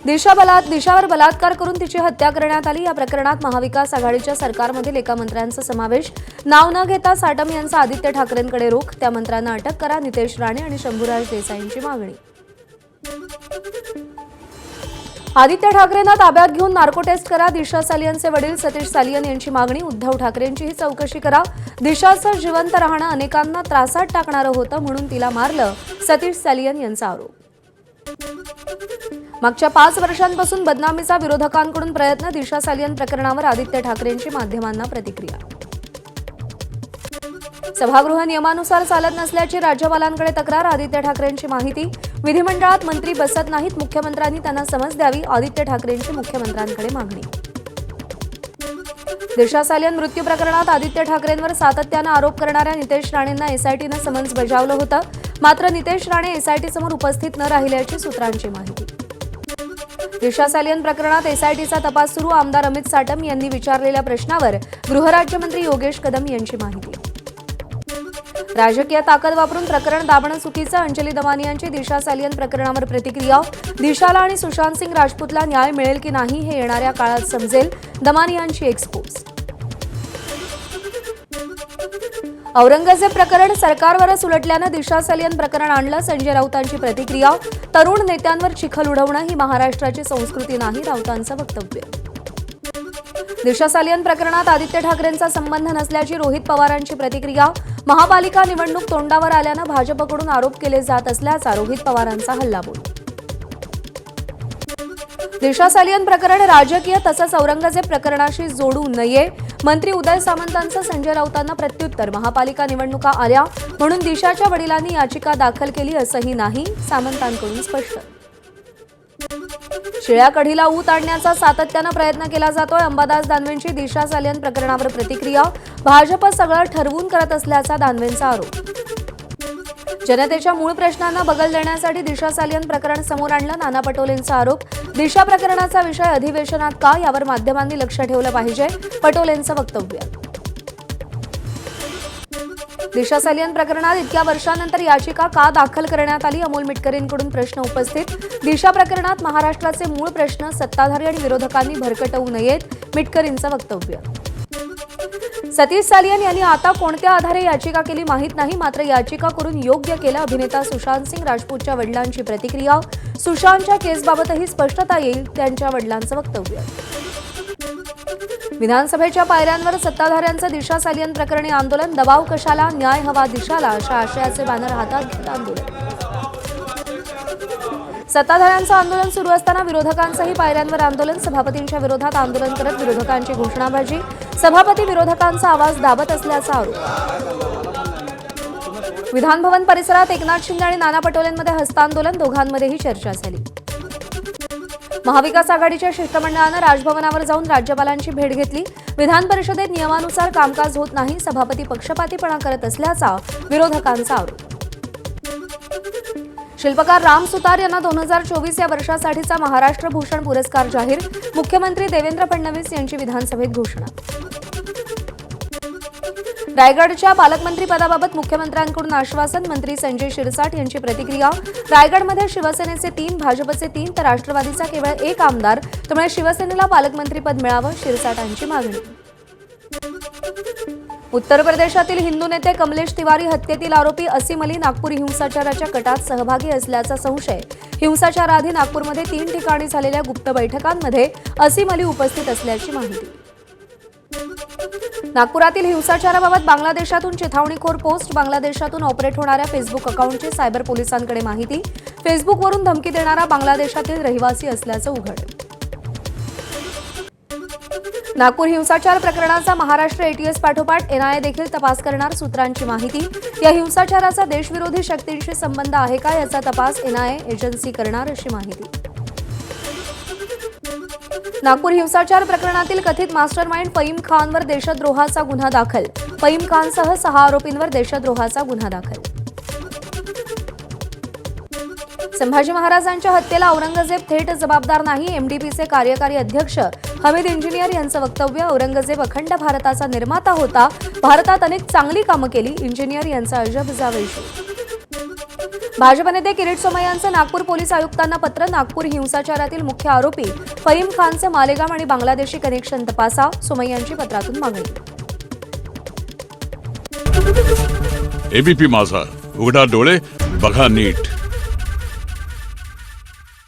दिशावर बलात्कार करून तिची हत्या करण्यात आली। या प्रकरणात महाविकास आघाडीच्या सरकारमधील एका मंत्र्यांचा समावेश। नाव न घेता साटम यांचा आदित्य ठाकरेंकडे रुख। त्या मंत्र्यांना अटक करा, नितेश राणे आणि शंभूराज देसाईंची मागणी। आदित्य ठाकरेंना ताब्यात घेऊन नार्को टेस्ट करा, दिशा सालियनचे वडील सतीश सालियन यांची मागणी। उद्धव ठाकरेंचीही चौकशी करा, दिशाचं जिवंत राहणं अनेकांना त्रासात टाकणारं होतं म्हणून तिला मारलं, सतीश सालियन यांचा आरोप। मागच्या 5 वर्षांपासून बदनामीचा विरोधकांकडून प्रयत्न, दिशा सालियन प्रकरणावर आदित्य ठाकरेंची माध्यमांना प्रतिक्रिया। सभागृह नियमानुसार चालत नसल्याची राज्यपालांकडे तक्रार, आदित्य ठाकरेंची माहिती। विधिमंडळात मंत्री बसत नाहीत, मुख्यमंत्र्यांनी त्यांना समज द्यावी, आदित्य ठाकरेंची मुख्यमंत्र्यांकडे मागणी। दिशा सालियन मृत्यू प्रकरणात आदित्य ठाकरेंवर सातत्यानं आरोप करणाऱ्या नितेश राणेंना एसआयटीनं समन्स बजावलं होतं, मात्र नितेश राणे एसआयटी समोर उपस्थित न राहिल्याची सूत्रांची माहिती। दिशा सालियन प्रकरणात एसआयटीचा तपास सुरू, आमदार अमित साटम यांनी विचारलेल्या प्रश्नावर गृहराज्यमंत्री योगेश कदम यांची माहिती। राजकीय ताकद वापरून प्रकरण दाबणं चुकीचं, अंजली दमानियांची दिशा सालियन प्रकरणावर प्रतिक्रिया। दिशाला आणि सुशांत सिंग राजपूतला न्याय मिळेल की नाही हे येणाऱ्या काळात समजेल, दमानियांची एक्सपोज। औरंगजेब प्रकरण सरकारवरच उलटल्यानं दिशा सालियन प्रकरण आणलं, संजय राऊतांची प्रतिक्रिया। तरुण नेत्यांवर चिखल उडवणं ही महाराष्ट्राची संस्कृती नाही, राऊतांचं वक्तव्य। दिशा सालियन प्रकरणात आदित्य ठाकरेंचा संबंध नसल्याची रोहित पवारांची प्रतिक्रिया। महापालिका निवडणूक तोंडावर आल्यानं भाजपकडून आरोप केले जात असल्याचा रोहित पवारांचा हल्लाबोल। दिशा सालियन प्रकरण राजकीय तसंच औरंगजेब प्रकरणाशी जोडू नये, मंत्री उदय सामंतांचं संजय राऊतांना प्रत्युत्तर। महापालिका निवडणुका आल्या म्हणून दिशाच्या वडिलांनी याचिका दाखल केली असंही नाही, सामंतांकडून स्पष्ट। शिळ्या कढीला ऊत आणण्याचा सातत्यानं प्रयत्न केला जातोय, अंबादास दानवेंची दिशा सालियन प्रकरणावर प्रतिक्रिया। भाजप सगळं ठरवून करत असल्याचा दानवेंचा आरोप। जनतेच्या मूळ प्रश्नांना बगल देण्यासाठी दिशा सालियन प्रकरण समोर आणलं, नाना पटोलेंचा आरोप। दिशा प्रकरणाचा विषय अधिवेशनात का, यावर माध्यमांनी लक्ष ठेवलं पाहिजे, पटोलेंचं वक्तव्य। दिशा सालियन प्रकरणात इतक्या वर्षांनंतर याचिका का दाखल करण्यात आली, अमोल मिटकरींकडून प्रश्न उपस्थित। दिशा प्रकरणात महाराष्ट्राचे मूळ प्रश्न सत्ताधारी आणि विरोधकांनी भरकटवू नयेत, मिटकरींचं वक्तव्य। सतीश सालियन यांनी आता कोणत्या आधारे याचिका केली माहीत नाही, मात्र याचिका करून योग्य केलं, अभिनेता सुशांत सिंग राजपूतच्या वडिलांची प्रतिक्रिया। सुशांतच्या केसबाबतही स्पष्टता येईल, त्यांच्या वडिलांचं वक्तव्य। विधानसभेच्या पायऱ्यांवर सत्ताधाऱ्यांचं दिशा सालियन प्रकरणी आंदोलन, दबाव कशाला, न्याय हवा दिशाला अशा आशयाचे बॅनर हातात घेत आंदोलन। सत्ताधाऱ्यांचं आंदोलन सुरू असताना विरोधकांचंही पायऱ्यांवर आंदोलन, सभापतींच्या विरोधात आंदोलन करत विरोधकांची घोषणाबाजी। सभापती विरोधकांचा आवाज दाबत असल्याचा आरोप। विधानभवन परिसरात एकनाथ शिंदे आणि नाना पटोलेंमध्ये हस्तांदोलन, दोघांमध्येही चर्चा झाली। महाविकास आघाडीच्या शिष्टमंडळानं राजभवनावर जाऊन राज्यपालांची भेट घेतली। विधान परिषदेत नियमानुसार कामकाज होत नाही, सभापती पक्षपातीपणा करत असल्याचा विरोधकांचा आरोप। शिल्पकार राम सुतार यांना 2024 या वर्षासाठीचा महाराष्ट्र भूषण पुरस्कार जाहीर, मुख्यमंत्री देवेंद्र फडणवीस यांची विधानसभेत घोषणा। रायगडच्या पालकमंत्री पदाबाबत मुख्यमंत्र्यांकडून आश्वासन, मंत्री संजय शिरसाट यांची प्रतिक्रिया। रायगडमध्ये शिवसेनेचे 3, भाजपचे 3 तर राष्ट्रवादीचा केवळ 1 आमदार, त्यामुळे शिवसेनेला पालकमंत्रीपद मिळावं, शिरसाटांची मागणी। उत्तर प्रदेशातील हिंदू नेते कमलेश तिवारी हत्येतील आरोपी असीम अली नागपूर हिंसाचाराच्या कटात सहभागी असल्याचा संशय। हिंसाचाराआधी नागपूरमध्ये 3 ठिकाणी झालेल्या गुप्त बैठकांमध्ये असीम अली उपस्थित असल्याची माहिती। नागपुरातील हिंसाचाराबाबत बांगलादेशातून चिथावणीखोर पोस्ट, बांगलादेशातून ऑपरेट होणाऱ्या फेसबुक अकाउंटची सायबर पोलिसांकडे माहिती। फेसबुकवरून धमकी देणारा बांगलादेशातील रहिवासी असल्याचं उघड। नागपूर हिंसाचार प्रकरणाचा महाराष्ट्र एटीएस पाठोपाठ एनआयए देखील तपास करणार, सूत्रांची माहिती। या हिंसाचाराचा देशविरोधी शक्तींशी संबंध आहे का, याचा तपास एनआयए एजन्सी करणार अशी माहिती। नागपूर हिंसाचार प्रकरणातील कथित मास्टरमाइंड फहीम खानवर देशद्रोहाचा गुन्हा दाखल, फहीम खानसह 6 आरोपींवर देशद्रोहाचा गुन्हा दाखल। संभाजी महाराजांच्या हत्येला औरंगजेब थेट जबाबदार नाही, एमडीपीचे कार्यकारी अध्यक्ष हमीद इंजिनियर यांचं वक्तव्य। औरंगजेब अखंड भारताचा निर्माता होता, भारतात अनेक चांगली कामं केली, इंजिनियर यांचा अजब जावेशी। भाजप नेते किरीट सोमय्यांचं नागपूर पोलीस आयुक्तांना पत्र. नागपूर हिंसाचारातील मुख्य आरोपी फहीम खानचे मालेगाव आणि बांगलादेशी कनेक्शन तपासा. सोमय्यांची पत्रातून मागणी. एबीपी माझा, उघडा डोळे बघा नीट.